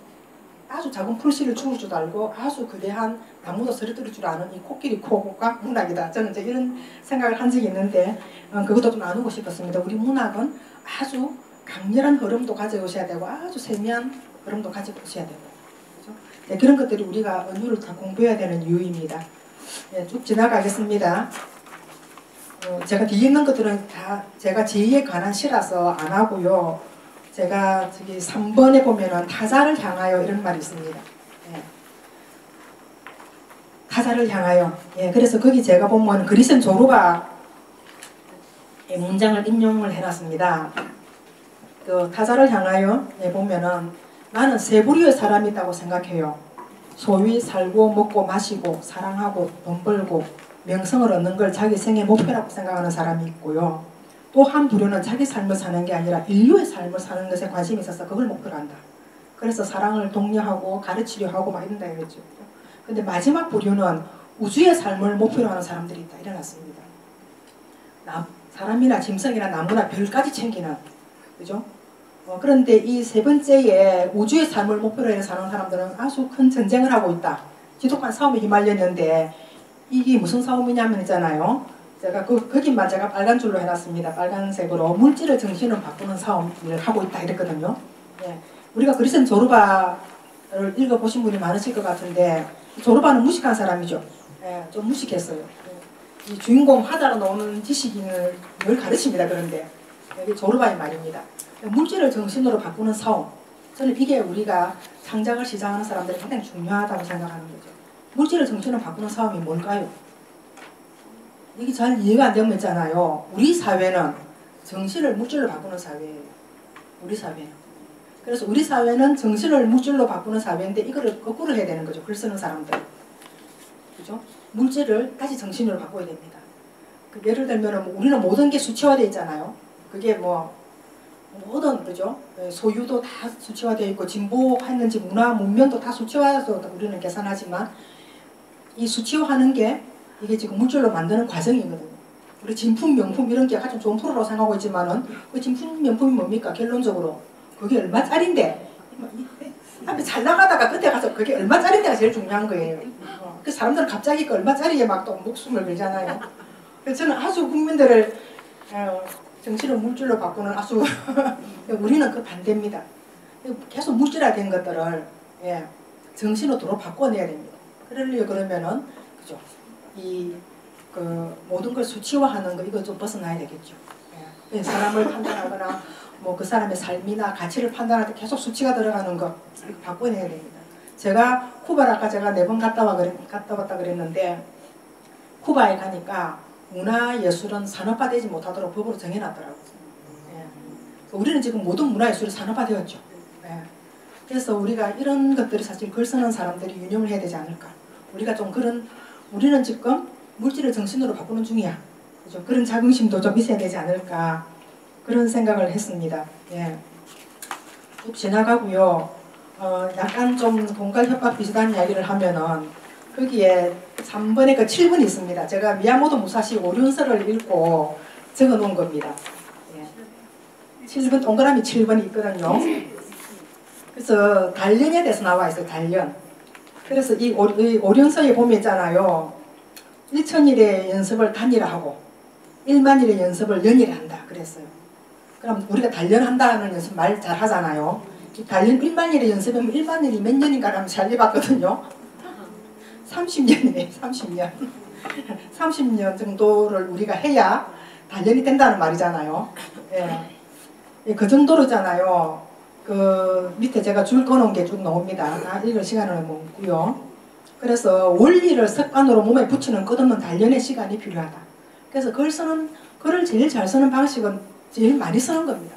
아주 작은 풀씨를 줄 줄 알고 아주 거대한 나무도 쓰러뜨릴 줄 아는 이 코끼리 코가 문학이다. 저는 이제 이런 생각을 한 적이 있는데 그것도 좀 나누고 싶었습니다. 우리 문학은 아주 강렬한 흐름도 가져오셔야 되고 아주 세미한 흐름도 가지고 오셔야 되고, 그렇죠? 네, 그런 것들이 우리가 언어를 다 공부해야 되는 이유입니다. 네, 쭉 지나가겠습니다. 제가 뒤에 있는 것들은 다 제가 제2에 관한 시라서 안 하고요. 제가 저기 3번에 보면은 타자를 향하여 이런 말이 있습니다. 타자를 향하여. 그래서 거기 제가 보면 그리스인 조르바 문장을 인용을 해놨습니다. 그 타자를 향하여 보면은 나는 세 부류의 사람이 있다고 생각해요. 소위 살고 먹고 마시고 사랑하고 돈 벌고 명성을 얻는 걸 자기 생의 목표라고 생각하는 사람이 있고요. 또 한 부류는 자기 삶을 사는 게 아니라 인류의 삶을 사는 것에 관심이 있어서 그걸 목표로 한다. 그래서 사랑을 독려하고 가르치려 하고 막 이런다 이랬죠. 근데 마지막 부류는 우주의 삶을 목표로 하는 사람들이 있다 이래놨습니다. 사람이나 짐승이나 나무나 별까지 챙기는, 그죠? 그런데 이 세 번째에 우주의 삶을 목표로 해서 사는 사람들은 아주 큰 전쟁을 하고 있다. 지독한 싸움에 휘말렸는데 이게 무슨 싸움이냐면 있잖아요. 제가 거기만 제가 빨간 줄로 해놨습니다. 빨간색으로 물질을 정신을 바꾸는 싸움을 하고 있다 이랬거든요. 우리가 그리스인 조르바를 읽어보신 분이 많으실 것 같은데 조르바는 무식한 사람이죠. 좀 무식했어요. 이 주인공 하다로 나오는 지식인을 늘 가르칩니다. 그런데 이게 조르바의 말입니다. 물질을 정신으로 바꾸는 싸움. 저는 이게 우리가 창작을 시작하는 사람들이 굉장히 중요하다고 생각하는 거죠. 물질을 정신으로 바꾸는 싸움이 뭘까요? 이게 잘 이해가 안 되면 있잖아요. 우리 사회는 정신을 물질로 바꾸는 사회예요. 우리 사회는. 그래서 우리 사회는 정신을 물질로 바꾸는 사회인데 이거를 거꾸로 해야 되는 거죠. 글 쓰는 사람들. 그죠? 물질을 다시 정신으로 바꿔야 됩니다. 예를 들면 우리는 모든 게 수치화되어 있잖아요. 그게 모든, 그죠? 소유도 다 수치화되어 있고 진보했는지 문화, 문명도 다 수치화해서 우리는 계산하지만 이 수치화하는 게 이게 지금 물질로 만드는 과정이거든요. 우리 진품, 명품 이런 게 가장 좋은 프로라고 생각하고 있지만은 그 진품, 명품이 뭡니까? 결론적으로 그게 얼마짜린데 앞에 잘 나가다가 끝에 가서 그게 얼마짜린데가 제일 중요한 거예요. 그 사람들은 갑자기 그 얼마짜리에 막 또 목숨을 걸잖아요. 그래서 저는 아주 국민들을 정신을 물질로 바꾸는 아주 우리는 그 반대입니다. 계속 물질화된 것들을 정신으로 바꿔내야 됩니다. 그러면은 그죠? 모든 걸 수치화하는 거 이거 좀 벗어나야 되겠죠. 사람을 판단하거나 그 사람의 삶이나 가치를 판단할 때 계속 수치가 들어가는 거 이거 바꿔내야 됩니다. 제가 쿠바를 아까 제가 4번 갔다 왔다 그랬는데 쿠바에 가니까 문화예술은 산업화되지 못하도록 법으로 정해놨더라고요. 우리는 지금 모든 문화예술이 산업화되었죠. 그래서 우리가 이런 것들이 사실 글 쓰는 사람들이 유념을 해야 되지 않을까. 우리는 지금 물질을 정신으로 바꾸는 중이야. 그죠? 그런 자긍심도 좀 있어야 되지 않을까. 그런 생각을 했습니다. 쭉 지나가고요. 약간 좀 공갈 협박 비슷한 이야기를 하면은 거기에 3번에 그 7번이 있습니다. 제가 미야모토 무사시 오륜서를 읽고 적어 놓은 겁니다. 7번, 동그라미 7번이 있거든요. 그래서 단련에 대해서 나와 있어요. 단련. 그래서 이 오륜서에 보면 있잖아요. 1000일의 연습을 단일화하고 1만일의 연습을 연일에 한다. 그랬어요. 그럼 우리가 단련한다는 연습 말 잘 하잖아요. 단련 1만일의 연습이면 1만일이 몇 년인가 하면 잘 해봤거든요. 30년이네. 30년. 30년 정도를 우리가 해야 단련이 된다는 말이잖아요. 예. 예, 그 정도로잖아요. 그 밑에 제가 줄 꺼놓은 게 쭉 나옵니다. 다 읽을 시간은 없고요. 그래서 원리를 습관으로 몸에 붙이는 끝없는 단련의 시간이 필요하다. 그래서 글을 제일 잘 쓰는 방식은 제일 많이 쓰는 겁니다.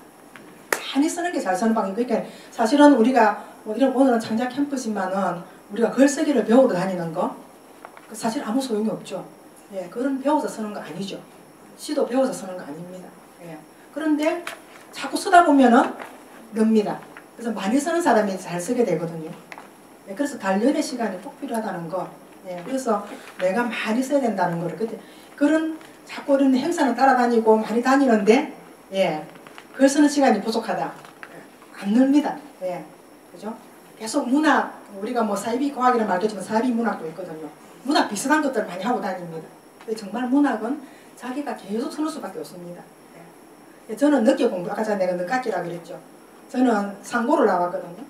많이 쓰는 게 잘 쓰는 방식. 그러니까 사실은 우리가 뭐 이런 오늘은 창작 캠프지만은 우리가 글쓰기를 배우러 다니는 거 사실 아무 소용이 없죠. 예, 글은 배워서 쓰는 거 아니죠. 시도 배워서 쓰는 거 아닙니다. 예. 그런데 자꾸 쓰다 보면은 늡니다. 그래서 많이 쓰는 사람이 잘 쓰게 되거든요. 예, 그래서 단련의 시간이 꼭 필요하다는 거. 예, 그래서 내가 많이 써야 된다는 거를 그때 글은 자꾸 이런 행사는 따라다니고 많이 다니는데 예, 글 쓰는 시간이 부족하다. 예, 안 늡니다. 예, 그죠? 계속 문학 우리가 뭐 사이비 과학이라는 말도 있지만 사이비 문학도 있거든요. 문학 비슷한 것들 많이 하고 다닙니다. 근데 정말 문학은 자기가 계속 쓰는 수밖에 없습니다. 예. 저는 늦게 공부, 아까 전에 내가 늦깎이라고 그랬죠. 저는 상고를 나왔거든요.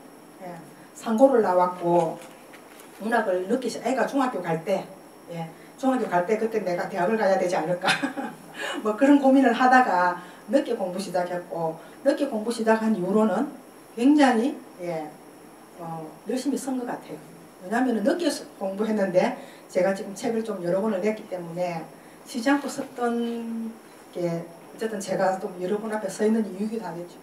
예. 상고를 나왔고 문학을 늦게 애가 중학교 갈 때, 예. 중학교 갈 때 그때 내가 대학을 가야 되지 않을까 뭐 그런 고민을 하다가 늦게 공부 시작했고 늦게 공부 시작한 이후로는 굉장히 예, 열심히 쓴 것 같아요. 왜냐하면 늦게 공부했는데 제가 지금 책을 좀 여러 권을 냈기 때문에 쉬지 않고 썼던 게 어쨌든 제가 또 여러 분 앞에 서 있는 이유이기도 하겠죠.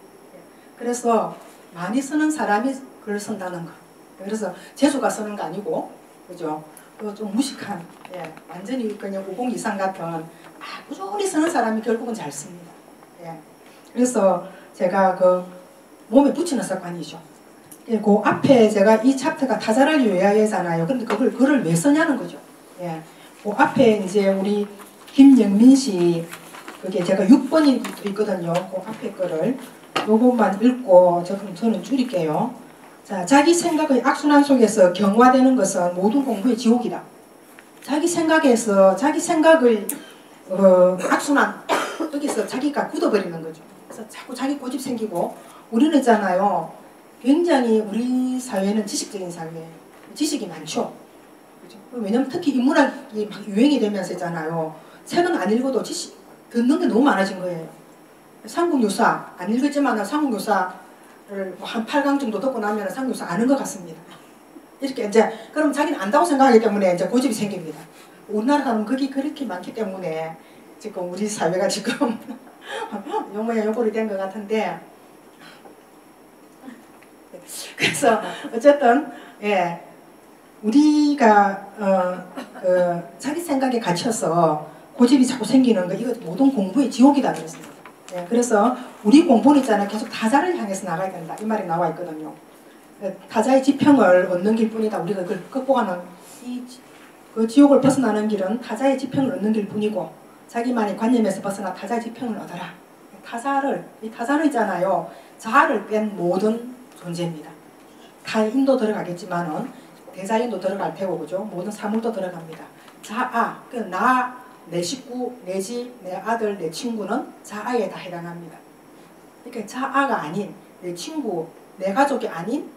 그래서 많이 쓰는 사람이 글을 쓴다는 거. 그래서 재주가 쓰는 거 아니고, 그죠? 그 좀 무식한, 예, 완전히 그냥 우공 이상 같은 꾸준히 쓰는 사람이 결국은 잘 씁니다. 예. 그래서 제가 그 몸에 붙이는 습관이죠. 그 앞에 제가 이 챕터가 타자를 요약하잖아요. 근데 그걸 글을 왜 쓰냐는 거죠. 예. 그 앞에 이제 우리 김영민 씨 그게 제가 6번이 있거든요. 그 앞에 거를 요것만 읽고 저는 줄일게요. 자, 자기 생각의 악순환 속에서 경화되는 것은 모든 공부의 지옥이다. 자기 생각에서 자기 생각의 악순환 여기서 자기가 굳어버리는 거죠. 그래서 자꾸 자기 고집 생기고 우리는 있잖아요. 굉장히 우리 사회는 지식적인 사회예요. 지식이 많죠. 그렇죠? 왜냐면 특히 인문학이 막 유행이 되면서 있잖아요. 책은 안 읽어도 지식 듣는 게 너무 많아진 거예요. 삼국유사 안 읽었지만 삼국유사를 한 8강 정도 듣고 나면 삼국유사 아는 것 같습니다. 이렇게 이제 그럼 자기는 안다고 생각하기 때문에 이제 고집이 생깁니다. 우리나라 사람은 그게 그렇게 많기 때문에 지금 우리 사회가 지금 요 모양 요 꼴이 된 것 같은데 그래서 어쨌든 예 우리가 자기 생각에 갇혀서 고집이 자꾸 생기는 거 이거 모든 공부의 지옥이다 그랬습니다. 예, 그래서 우리 공부는 있잖아요. 계속 타자를 향해서 나가야 된다 이 말이 나와 있거든요. 타자의 지평을 얻는 길뿐이다. 우리가 그걸 극복하는 그 지옥을 벗어나는 길은 타자의 지평을 얻는 길뿐이고 자기만의 관념에서 벗어나 타자의 지평을 얻어라. 이 타자는 있잖아요. 자아를 뺀 모든 존재입니다. 타인도 들어가겠지만은 대자인도 들어갈 테고 그죠? 모든 사물도 들어갑니다. 자아, 그 나, 내 식구, 내 집, 내 아들, 내 친구는 자아에 다 해당합니다. 그러니까 자아가 아닌 내 친구, 내 가족이 아닌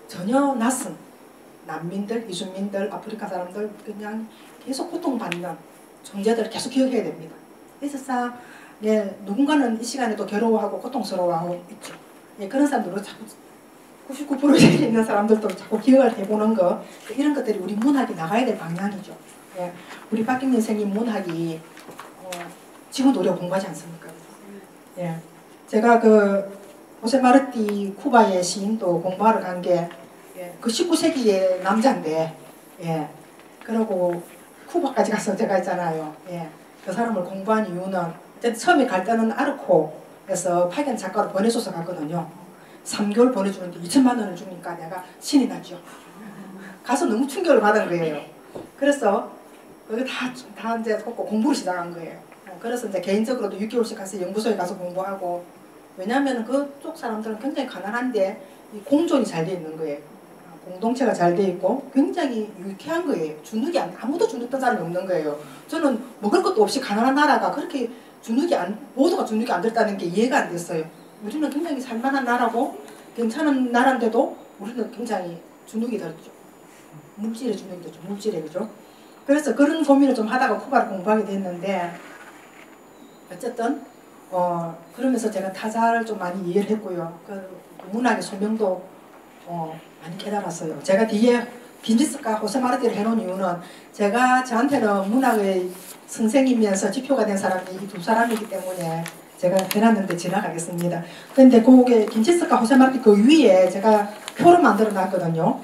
전혀 낯선 난민들, 이주민들, 아프리카 사람들 그냥 계속 고통받는 존재들을 계속 기억해야 됩니다. 그래서 예, 누군가는 이 시간에도 괴로워하고 고통스러워하고 있죠. 예, 그런 사람들은 자꾸 99% 있는 사람들도 자꾸 기억을 해보는 거 이런 것들이 우리 문학이 나가야 될 방향이죠. 예, 우리 박경림 선생님 문학이 지금도 우리가 공부하지 않습니까? 예, 제가 그 호세 마르티 쿠바의 시인도 공부하러 간 게 그 19세기의 남자인데 예, 그러고 쿠바까지 가서 제가 있잖아요. 예, 그 사람을 공부한 이유는 처음에 갈 때는 아르코에서 파견 작가로 보내줘서 갔거든요. 3개월 보내주는데 2천만 원을 주니까 내가 신이 났죠. 가서 너무 충격을 받은 거예요. 그래서 그게 다 이제 공부를 시작한 거예요. 그래서 이제 개인적으로도 6개월씩 가서 연구소에 가서 공부하고 왜냐하면 그쪽 사람들은 굉장히 가난한데 이 공존이 잘 돼 있는 거예요. 공동체가 잘 돼 있고 굉장히 유쾌한 거예요. 주눅이 아무도 주눅든 사람이 없는 거예요. 저는 먹을 것도 없이 가난한 나라가 그렇게 모두가 주눅이 안 들다는 게 이해가 안 됐어요. 우리는 굉장히 살만한 나라고 괜찮은 나라인데도 우리는 굉장히 주눅이 들죠. 물질에 주눅이 들죠. 물질에 그죠. 그래서 그런 고민을 좀 하다가 쿠바를 공부하게 됐는데 어쨌든 그러면서 제가 타자를 좀 많이 이해를 했고요. 그 문학의 소명도 많이 깨달았어요. 제가 뒤에 빈지스카 호세 마르티를 해놓은 이유는 제가 저한테는 문학의 선생이면서 지표가 된 사람이 이 두 사람이기 때문에 제가 해놨는데 지나가겠습니다. 근데 그게 빈지스카 호세 마르티 그 위에 제가 표를 만들어 놨거든요.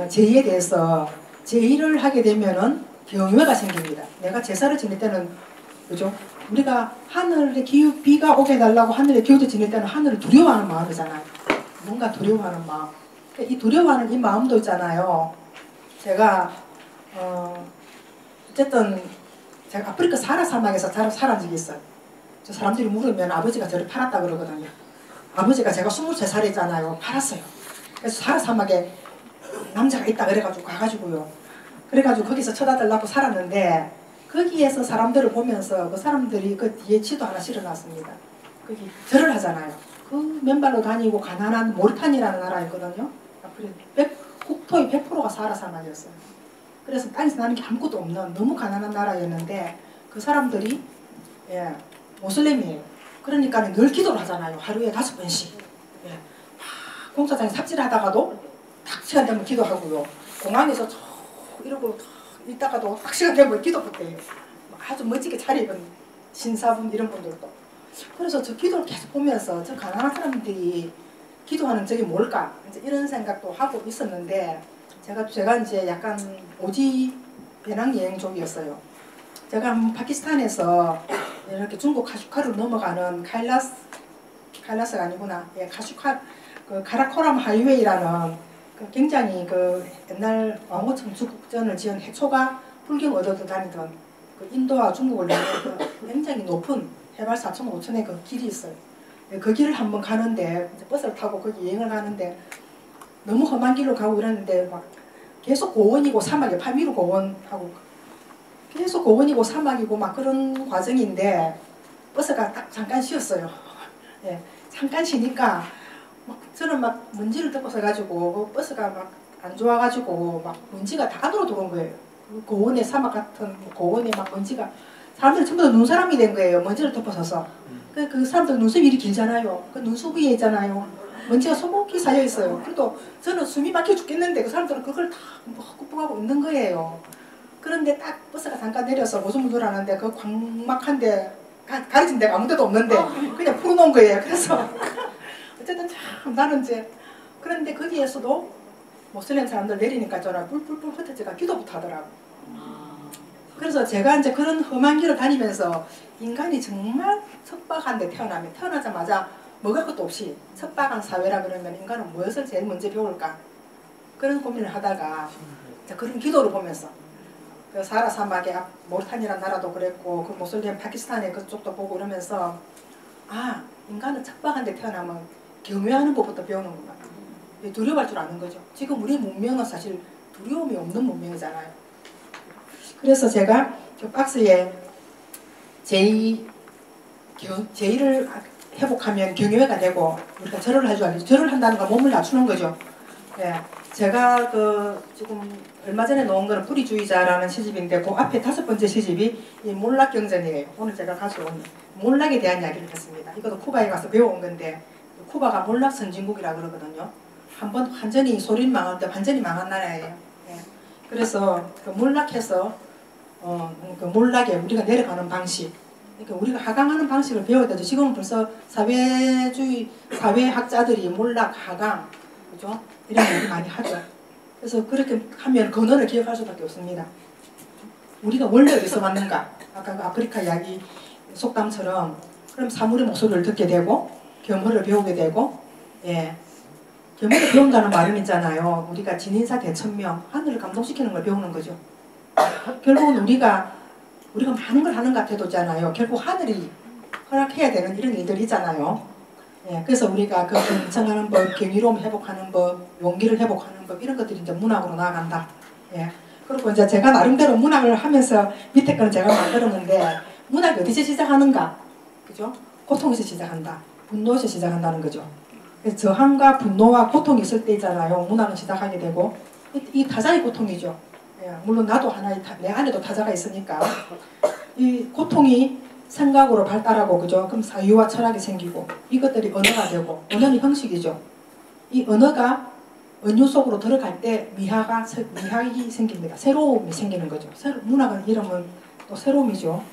제의에 대해서 제의를 하게 되면은 경외가 생깁니다. 내가 제사를 지낼 때는 그죠? 우리가 하늘에 비가 오게 해달라고 하늘에 기울여 지낼 때는 하늘을 두려워하는 마음이잖아요. 뭔가 두려워하는 마음. 이 두려워하는 이 마음도 있잖아요. 제가 어쨌든 제가 아프리카 사하라 사막에서 살아온 적이 있어요. 저 사람들이 물으면 아버지가 저를 팔았다 그러거든요. 아버지가 제가 23살이잖아요. 팔았어요. 그래서 사하라 사막에 남자가 있다 그래가지고 가가지고요. 그래가지고 거기서 쳐다달라고 살았는데 거기에서 사람들을 보면서 그 사람들이 그 뒤에 지도 하나 실어놨습니다. 거기 절을 하잖아요. 그 맨발로 다니고 가난한 모리타니라는 나라였거든요. 국토의 100%가 사하라 사막이었어요. 그래서 땅에서 나는 게 아무것도 없는 너무 가난한 나라였는데 그 사람들이 모슬림이에요. 그러니까 늘 기도를 하잖아요. 하루에 5번씩. 공사장에 삽질하다가도 딱 시간 되면 기도하고요. 공항에서 이러고 있다가도 딱 시간 되면 기도부터 해요. 아주 멋지게 차려입은 신사분 이런 분들도. 그래서 저 기도를 계속 보면서 저 가난한 사람들이 기도하는 저게 뭘까? 이제 이런 생각도 하고 있었는데 제가 이제 약간 오지 배낭여행 쪽이었어요. 제가 파키스탄에서 이렇게 중국 카슈카로 넘어가는 카일라스가 아니구나. 카슈카 그 카라코람 하이웨이라는 그 굉장히 그 옛날 왕호청 주국전을 지은 해초가 불경 얻어도 다니던 그 인도와 중국을 잇는 그 굉장히 높은 해발 4,500의 그 길이 있어요. 그 길을 한번 가는데 이제 버스를 타고 거기 여행을 가는데 너무 험한 길로 가고 이러는데 막 계속 고원이고 사막에 파미르 고원하고 계속 고원이고 사막이고 막 그런 과정인데 버스가 딱 잠깐 쉬었어요. 잠깐 쉬니까 막 저는 막 먼지를 덮어서 가지고 그 버스가 막 안 좋아가지고 막 먼지가 다 안으로 들어온 거예요. 고원의 사막 같은 고원에 막 먼지가 사람들이 전부 다 눈사람이 된 거예요. 먼지를 덮어서서. 그 사람들 눈썹이 이리 길잖아요. 그 눈썹 위에 있잖아요. 먼지가 소복히 쌓여 있어요. 그래도 저는 숨이 막혀 죽겠는데 그 사람들은 그걸 다 꾹꾹하고 있는 거예요. 그런데 딱 버스가 잠깐 내려서 오줌물들하는데 그 광막한데 가려진 데가 아무 데도 없는데 그냥 풀어놓은 거예요. 그래서 어쨌든 참 나는 이제 그런데 거기에서도 모슬렘 사람들 내리니까 저는 뿔뿔뿔 흩어져가 기도부터 하더라고. 그래서 제가 이제 그런 험한 길을 다니면서 인간이 정말 척박한데 태어나자마자 먹을 것도 없이 척박한 사회라 그러면 인간은 무엇을 제일 먼저 배울까? 그런 고민을 하다가 그런 기도를 보면서 그 사하라 사막의 모리타니라는 나라도 그랬고 그 모슬렘 파키스탄의 그쪽도 보고 그러면서 인간은 척박한데 태어나면 경외하는 법부터 배우는구나. 두려워할 줄 아는 거죠. 지금 우리 문명은 사실 두려움이 없는 문명이잖아요. 그래서 제가 그 박스에 제의를 회복하면 경외가 되고 우리가 절을 해줘야 돼. 절을 한다는 건 몸을 낮추는 거죠. 제가 지금 얼마 전에 놓은 거는 뿌리주의자라는 시집인데 그 앞에 5번째 시집이 이 몰락경전이에요. 오늘 제가 가져온 몰락에 대한 이야기를 했습니다. 이것도 쿠바에 가서 배워온 건데 쿠바가 몰락 선진국이라 그러거든요. 한번 완전히 소린 망하는데 완전히 망한 나라예요. 그래서 그 몰락해서 그 몰락에 우리가 내려가는 방식, 그러니까 우리가 하강하는 방식을 배워야 되죠. 지금은 벌써 사회학자들이 몰락, 하강, 그죠? 이런 얘기 많이 하죠. 그래서 그렇게 하면 근원을 기억할 수밖에 없습니다. 우리가 원래 어디서 왔는가? 아까 그 아프리카 이야기 속담처럼 그럼 사물의 목소리를 듣게 되고 겸허를 배우게 되고 겸허를 배운다는 말은 있잖아요. 우리가 진인사 대천명, 하늘을 감동시키는 걸 배우는 거죠. 결국은 우리가 많은 걸 하는 것 같아도 있잖아요. 결국 하늘이 허락해야 되는 이런 일들이 있잖아요. 그래서 우리가 그 경청하는 법, 경이로움 회복하는 법, 용기를 회복하는 법 이런 것들이 이제 문학으로 나아간다. 그리고 이제 제가 나름대로 문학을 하면서 밑에 거는 제가 만들었는데 문학이 어디서 시작하는가? 그죠? 고통에서 시작한다. 분노에서 시작한다는 거죠. 그래서 저항과 분노와 고통이 있을 때 있잖아요. 문학은 시작하게 되고 이 타자의 고통이죠. 예, 물론 나도 하나의 내 안에도 타자가 있으니까 이 고통이 생각으로 발달하고 그죠? 그럼 사유와 철학이 생기고 이것들이 언어가 되고 언어는 형식이죠. 이 언어가 은유 속으로 들어갈 때 미학이 생깁니다. 새로움이 생기는 거죠. 문학은 이름은 또 새로움이죠.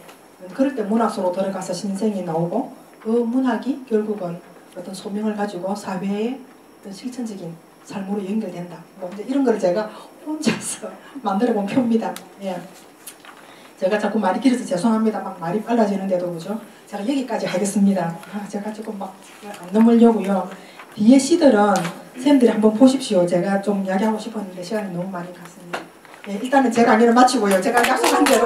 그럴 때 문학 속으로 들어가서 신생이 나오고 그 문학이 결국은 어떤 소명을 가지고 사회의 어떤 실천적인 삶으로 연결된다. 뭐 이제 이런 걸 제가 혼자서 만들어 본 표입니다. 예. 제가 자꾸 말이 길어서 죄송합니다. 막 말이 빨라지는데도 그죠? 제가 여기까지 하겠습니다. 제가 조금 막 안 넘으려고요. 뒤에 시들은 선생님들이 한번 보십시오. 제가 좀 이야기하고 싶었는데 시간이 너무 많이 갔습니다. 예, 일단은 제 강의를 마치고요. 제가 약속한 대로